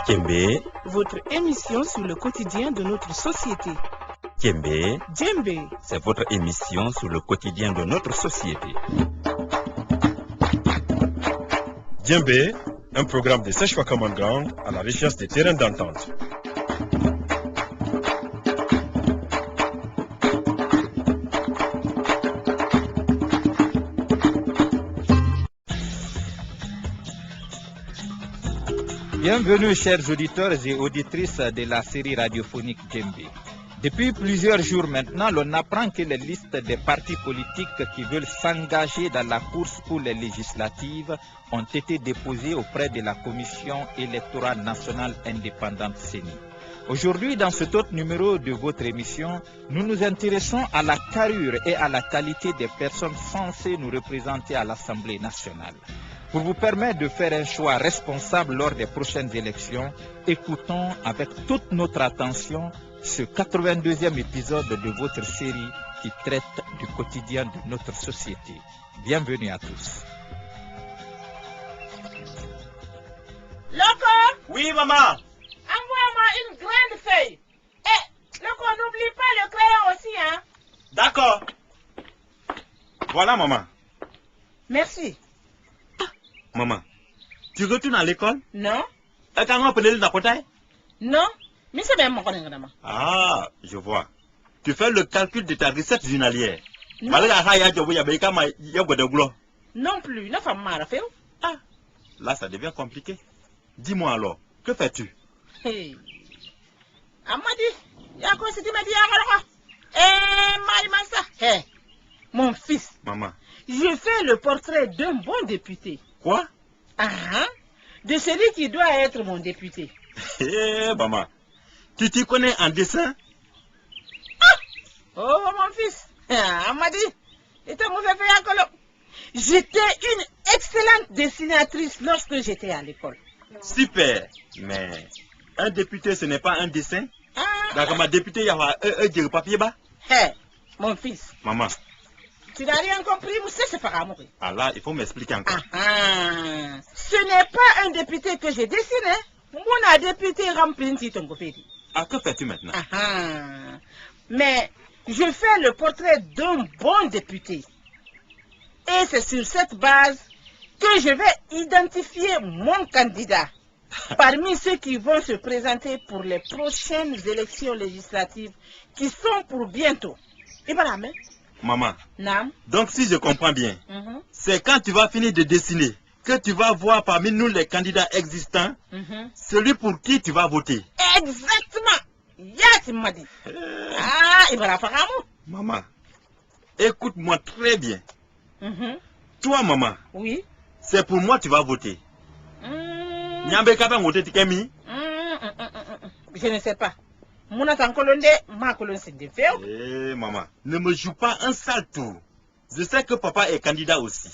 Djembé, votre émission sur le quotidien de notre société. Djembé, Djembé, c'est votre émission sur le quotidien de notre société. Djembé, un programme de Sèche Common Ground à la recherche des terrains d'entente. Bienvenue chers auditeurs et auditrices de la série radiophonique Djembé. Depuis plusieurs jours maintenant, l'on apprend que les listes des partis politiques qui veulent s'engager dans la course pour les législatives ont été déposées auprès de la Commission électorale nationale indépendante CENI. Aujourd'hui, dans cet autre numéro de votre émission, nous nous intéressons à la carrure et à la qualité des personnes censées nous représenter à l'Assemblée nationale. Pour vous permettre de faire un choix responsable lors des prochaines élections, écoutons avec toute notre attention ce 82e épisode de votre série qui traite du quotidien de notre société. Bienvenue à tous. Loco, Oui, maman. envoie-moi une grande feuille. Et, Loco, n'oublie pas le crayon aussi, hein. D'accord. Voilà, maman. Merci. Maman, tu retournes à l'école? Non, non, mais c'est bien mon connaissance. Ah, je vois. Tu fais le calcul de ta recette journalière. Non, Ah, non plus, ne fais pas fait. là, ça devient compliqué. Dis-moi alors, que fais-tu? Hey. Amadi, yako si tu me dis encore. Marimasa. Hey, mon fils, Maman. je fais le portrait d'un bon député. Quoi? Ah, de celui qui doit être mon député. Hé, maman. Tu t'y connais en dessin? Oh, mon fils. Amadi, j'étais une excellente dessinatrice lorsque j'étais à l'école. Super. Mais un député, ce n'est pas un dessin? Ah, D'accord, ma députée, il y a un papier bas. hey, mon fils, Maman. tu n'as rien compris, vous savez, c'est pas mourir. Ah là, il faut m'expliquer encore. Ce n'est pas un député que j'ai dessiné. Mon député rempli ton copie. Ah, que fais-tu maintenant? Mais je fais le portrait d'un bon député. Et c'est sur cette base que je vais identifier mon candidat parmi ceux qui vont se présenter pour les prochaines élections législatives qui sont pour bientôt. Et voilà, mais. Maman. Nam. Donc, si je comprends bien, c'est quand tu vas finir de dessiner que tu vas voir parmi nous les candidats existants celui pour qui tu vas voter. Exactement. Yes, il m'a dit. Il va la faire à moi. Maman, écoute-moi très bien. Toi, maman, Oui. c'est pour moi que tu vas voter. Je ne sais pas. Mon attend colonne, ma colonne c'est de faire. Maman, ne me joue pas un sale tour. Je sais que papa est candidat aussi.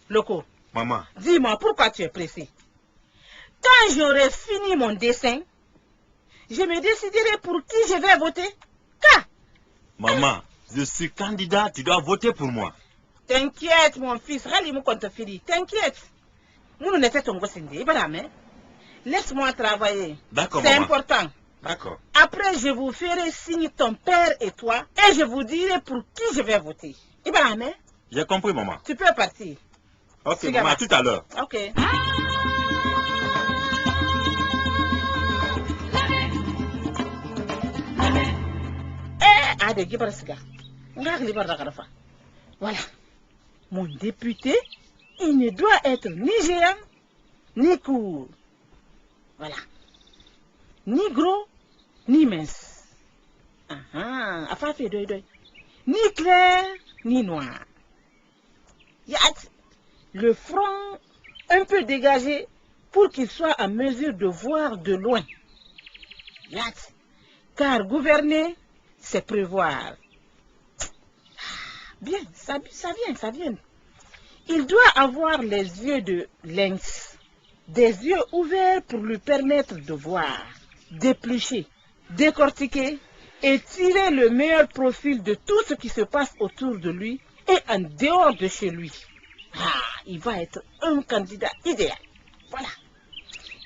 Loco. Maman. Dis-moi pourquoi tu es pressé. Quand j'aurai fini mon dessin, je me déciderai pour qui je vais voter. Maman, je suis candidat, tu dois voter pour moi. T'inquiète, mon fils, rallie-moi quand tu finis. T'inquiète. Nous n'était ton gosse, laisse-moi travailler. D'accord, c'est maman. important. D'accord. Après, je vous ferai signer ton père et toi, et je vous dirai pour qui je vais voter. J'ai compris, maman. Tu peux partir. Ok, Siga, maman, à tout à l'heure. Ok. Voilà. Mon député, il ne doit être ni géant, ni court. Voilà. Ni gros, ni mince. Ni clair, ni noir. Yat. Le front un peu dégagé pour qu'il soit en mesure de voir de loin. Yat. Car gouverner, c'est prévoir. Bien, ça vient. Il doit avoir les yeux de lynx, des yeux ouverts pour lui permettre de voir, d'éplucher, décortiquer et tirer le meilleur profil de tout ce qui se passe autour de lui et en dehors de chez lui. Il va être un candidat idéal. Voilà.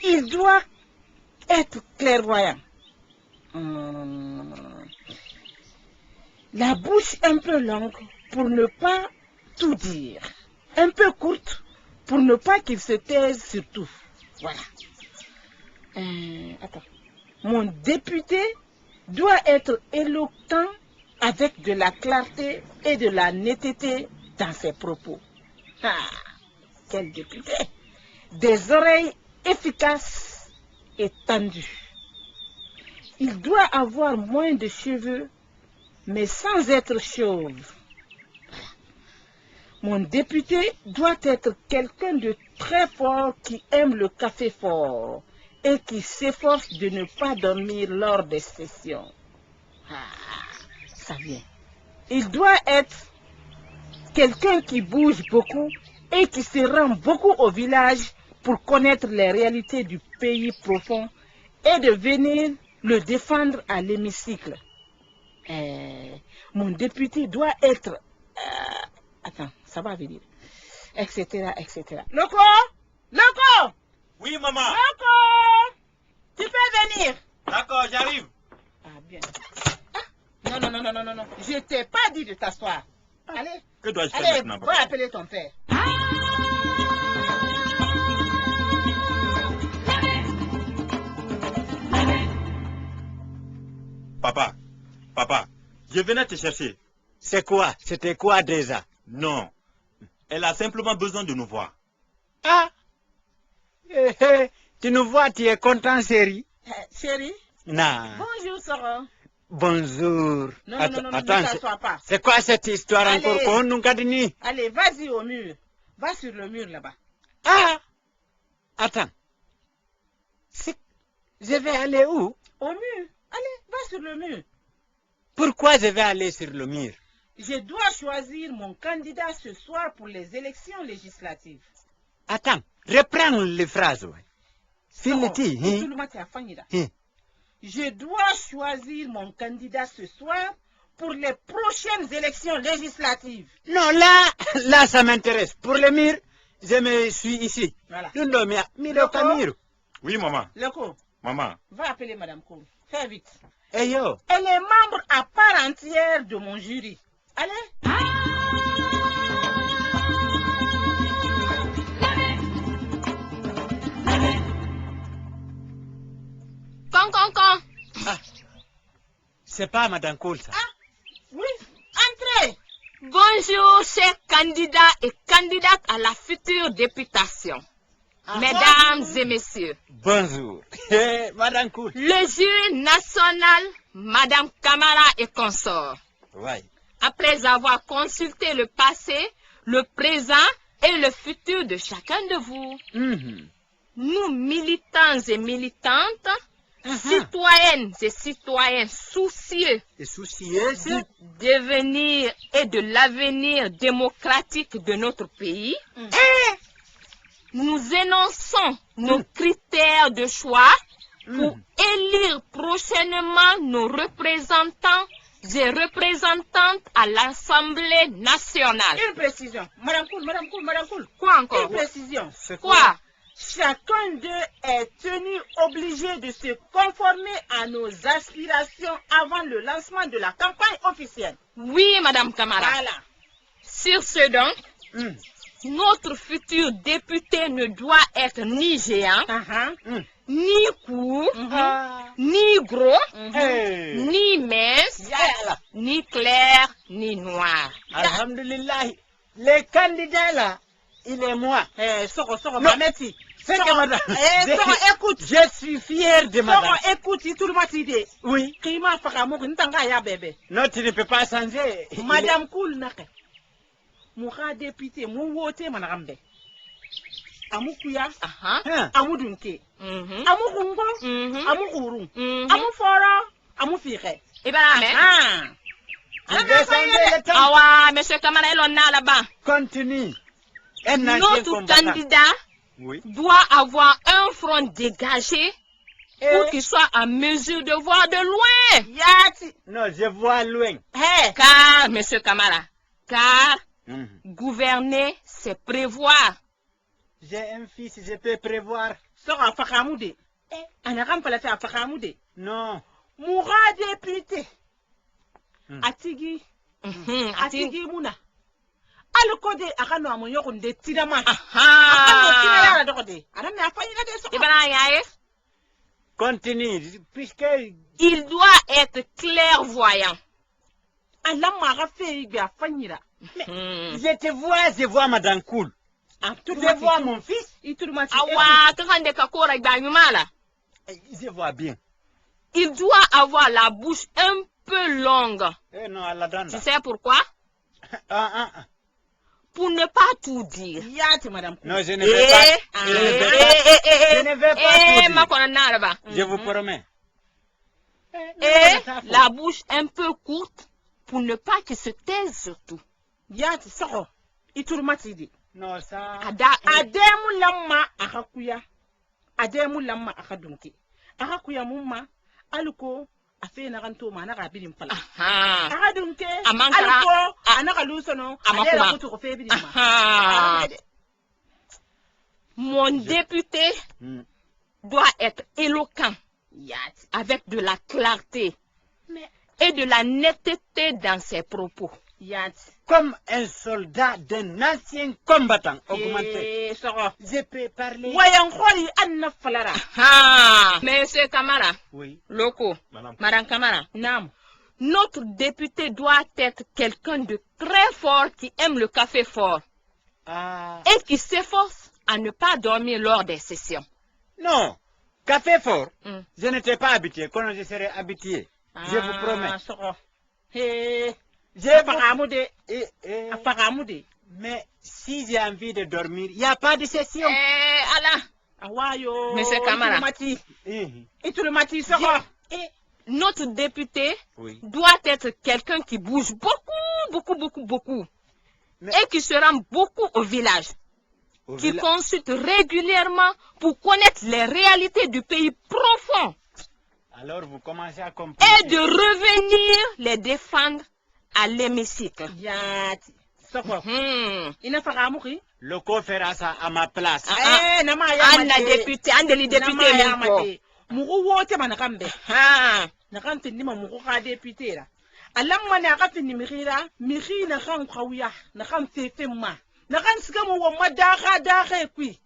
il doit être clairvoyant. La bouche un peu longue pour ne pas tout dire. Un peu courte pour ne pas qu'il se taise sur tout. Voilà. Attends. Mon député doit être éloquent avec de la clarté et de la netteté dans ses propos. Ah, quel député! Des oreilles efficaces et tendues. Il doit avoir moins de cheveux, mais sans être chauve. Mon député doit être quelqu'un de très fort qui aime le café fort et qui s'efforce de ne pas dormir lors des sessions. Ah, ça vient. Il doit être quelqu'un qui bouge beaucoup et qui se rend beaucoup au village pour connaître les réalités du pays profond et de venir le défendre à l'hémicycle. Mon député doit être... attends, ça va venir. Etc., etc. Loco! Loco! Oui, maman. Loco! Tu peux venir? D'accord, j'arrive. Ah, bien. Ah, non. Je t'ai pas dit de t'asseoir. Allez. Que dois-je faire Allez, maintenant, va papa? appeler ton père. Papa, je venais te chercher. C'est quoi? C'était quoi déjà? Non, elle a simplement besoin de nous voir. Ah! Tu nous vois, tu es content, chérie? Chérie? Non. Bonjour, Soro. Bonjour. Non, Attends, ne t'assois pas. c'est quoi cette histoire Allez. encore qu'on nous a dit? Allez, vas-y au mur. Va sur le mur là-bas. Ah! Attends. Je vais aller où? Au mur. Allez, va sur le mur. Pourquoi je vais aller sur le mur? Je dois choisir mon candidat ce soir pour les élections législatives. Attends, reprends les phrases. Ouais. Fileti, Je dois choisir mon candidat ce soir pour les prochaines élections législatives. Non, là, ça m'intéresse. Pour le mur, je me suis ici. Voilà. Oui, maman. Loco, Maman. va appeler Madame Koul. Fais vite. Hey yo. Elle est membre à part entière de mon jury. Allez. Con. Ah, c'est pas Madame Koul, ça. Ah, oui, entrez. Bonjour, chers candidats et candidates à la future députation. Mesdames et messieurs. Bonjour. Madame Koul. Le jury national, Madame Camara et consorts. Ouais. Après avoir consulté le passé, le présent et le futur de chacun de vous, nous, militants et militantes, citoyennes et citoyens soucieux Et soucieuse. du devenir et de l'avenir démocratique de notre pays, nous énonçons nos critères de choix pour élire prochainement nos représentants et représentantes à l'Assemblée nationale. Une précision. Madame Koul. Quoi encore? Une précision. Quoi? Chacun d'eux est tenu obligé de se conformer à nos aspirations avant le lancement de la campagne officielle. Oui, Madame Camara. Voilà. Sur ce donc, notre futur député ne doit être ni géant, ni court, ni gros, ni mince, ni clair, ni noir. Alhamdulillah. Les candidats là, il est moi. Soro, Non. merci. C'est que madame. Soro, écoute. Je suis fier de madame. Soro, écoute, si tout le monde t'idée. Oui. Kima Fakamouk, Ntanga ya bébé. Non, tu ne peux pas changer. Madame Koul Nake. Mouha député, mou wote manarambe. Amou kuya, amou dunke, amou kungo, amou kourou, amou fora, amou fire. Eh bien, Descendez le temps. Awa, monsieur Camara, il en a là-bas. Continue. Notre candidat doit avoir un front dégagé pour qu'il soit en mesure de voir de loin. Yati. Non, je vois loin. Car, monsieur Camara, gouverner, c'est prévoir. j'ai un fils, je peux prévoir. Sera Fakamoudé. Anakam Palafé à Fakamoudé. Non. Moura député. Atigi. Atigi Mouna. Alukode akano amonyo de tidama. Akano tinayara dokode. Aname afanyina de soko. Ibana yaye. Continue, puisque... Il doit être clairvoyant. Alama rafe igbe afanyira. Je vois Madame Cool. Je vois mon fils. Awa, kakande kakora igba nyumala. Je vois bien. Il doit avoir la bouche un peu longue. Non, à la dame. Tu sais pourquoi? Pour ne pas tout dire. Non, je ne vais pas. Je ne vais pas tout dire. Je vous promets. Et la bouche un peu courte pour ne pas qu'il se taise surtout. Non, ça... Ademu lamma akakuya. Ademu lamma akadunki. Akakuya mumma aluko afe na kanto ma na kabiri mpala. Akadunke aluko anaka lusono adela kutu ko fe bidi ma. Mon député doit être éloquent avec de la clarté et de la netteté dans ses propos. Comme un soldat d'un ancien combattant augmenté. Je peux parler. Monsieur Kamara. Oui. Loco. Madame Kamara. Notre député doit être quelqu'un de très fort qui aime le café fort. Et qui s'efforce à ne pas dormir lors des sessions. Non. Café fort. Je n'étais pas habitué. Quand je serai habitué. Je vous promets. Mais si j'ai envie de dormir, il n'y a pas de session. Monsieur Kamara. Notre député doit être quelqu'un qui bouge beaucoup. Et qui se rend beaucoup au village. Qui consulte régulièrement pour connaître les réalités du pays profond. Alors vous commencez à comprendre. Et de revenir les défendre à l'hémicycle. Loco fera ça à ma place. Anna député, Andeli député. Mugu wote manakambe. Nakamte ndima mugu ka député la. Alamma na ka fini mihira na kan kawya, na kan fefemma. Na kan siga mu wo madaka kwi.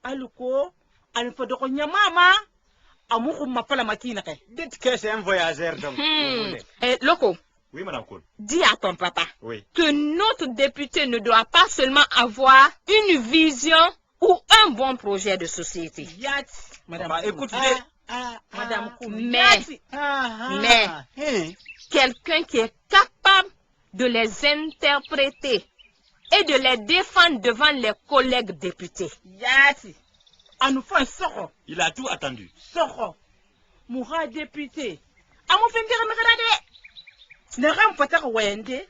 Aluko, alfodoko nyamama. Dites que c'est un voyageur donc. Loco. Oui, Madame Koul. Dis à ton papa que notre député ne doit pas seulement avoir une vision ou un bon projet de société. Madame, écoutez. Madame Koul. Mais quelqu'un qui est capable de les interpréter et de les défendre devant les collègues députés. Il a tout attendu. Soko. Moura député. Amu fendira makarade. Nera mpataka wende.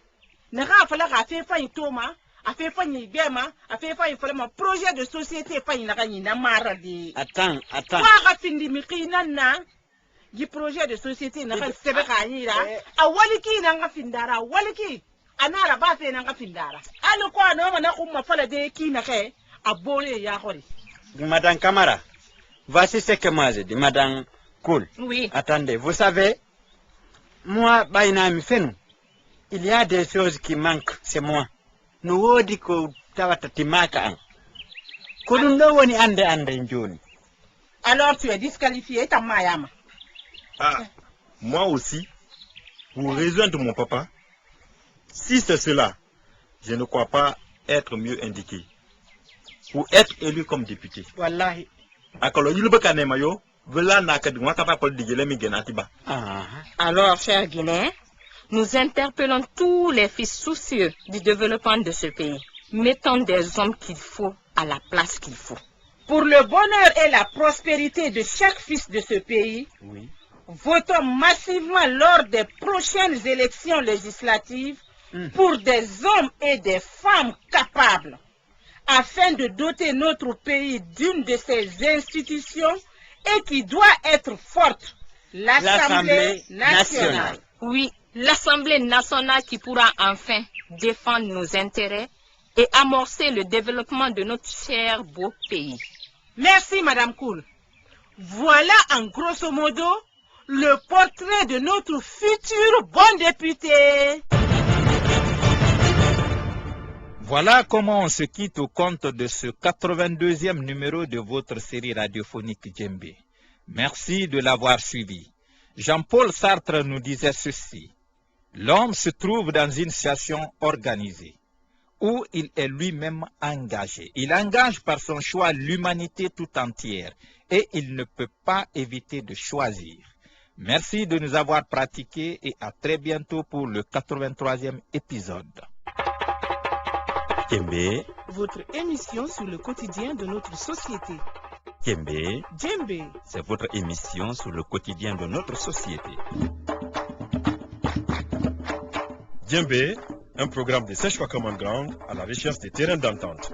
Nera fala afe fa itoma, afe fa nyibema, afe fa ifala projet de société fa inaka nyina maradi. Attends. Kwa findi mikina na gi projet de société na ka sebe ka nyira. Awaliki na nga findara, awaliki. Anara ba fe na nga findara. Alo kwa no na kuma fala de kina ke abole ya hori. Madame Kamara, voici ce que moi j'ai dit. Madame Koul. Oui. Attendez, vous savez, moi, il y a des choses qui manquent, c'est moi. Nous disons que alors tu es disqualifié, ta mayama. Moi aussi, pour rejoindre mon papa, si c'est cela, je ne crois pas être mieux indiqué. Pour être élu comme député. Wallahi. Alors, chers Guinéens, nous interpellons tous les fils soucieux du développement de ce pays. Mettons des hommes qu'il faut à la place qu'il faut. Pour le bonheur et la prospérité de chaque fils de ce pays, votons massivement lors des prochaines élections législatives pour des hommes et des femmes capables, afin de doter notre pays d'une de ses institutions et qui doit être forte, l'Assemblée nationale. Oui, l'Assemblée nationale qui pourra enfin défendre nos intérêts et amorcer le développement de notre cher beau pays. Merci, Madame Koul. Voilà en grosso modo le portrait de notre futur bon député. Voilà comment on se quitte au compte de ce 82e numéro de votre série radiophonique Djembé. Merci de l'avoir suivi. Jean-Paul Sartre nous disait ceci. L'homme se trouve dans une situation organisée, où il est lui-même engagé. Il engage par son choix l'humanité tout entière et il ne peut pas éviter de choisir. Merci de nous avoir pratiqués et à très bientôt pour le 83e épisode. Djembé, Votre émission sur le quotidien de notre société. Djembé, Djembé, c'est votre émission sur le quotidien de notre société. Djembé, un programme de Serge Fakaman Grand à la recherche des terrains d'entente.